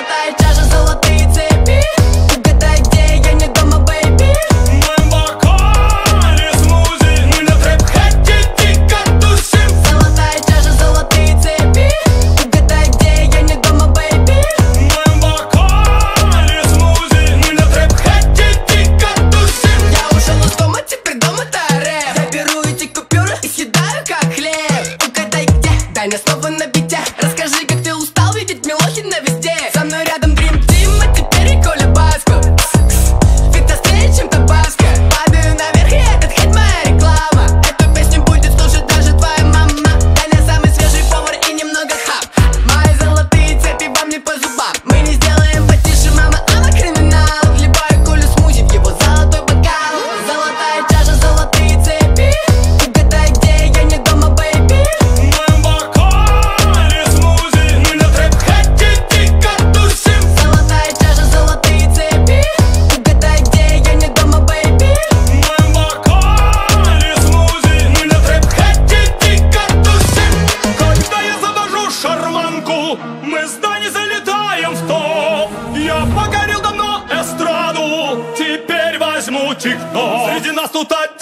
Золотая чаша, золотые цепи. Угадай, где я не дома, бэйби. В моем бокале смузи. Мы на трэп-хате дико тусим. Золотая чаша, золотые цепи. Угадай, где я не дома, бэйби. В моем бокале смузи. Мы на трэп-хате дико тусим. Я ушел из дома, теперь дома-то рэп. Я беру эти купюры и съедаю как хлеб. Угадай, где? Дай мне слово на бите. Расскажи, как ты устал видеть Милохина везде. Со мной рядом Dream Team, а теперь и Коля Баско. Ведь острее, чем табаско. Падаю наверх, и этот хит моя реклама. Эту песню будет слушать даже твоя мама. Таня самый свежий повар и немного хап. Мои золотые цепи вам не по зубам. Мы не сделаем потише, мама, она криминал. Хлебаю Колю смузи в его золотой бокал. Золотая чаша, золотые цепи. Угадай, где я не дома, бэйби. В моем бокале смузи. Мы на трэп-хате дико тусим. Золотая чаша, золотые цепи. Угадай, где я не дома, бэйби. В моем бокале смузи. Мы на трэп-хате дико тусим. Когда я завожу шарманку, мы с Даней залетаем в топ. Я покорил давно эстраду, теперь возьму тик-ток. Среди нас тут один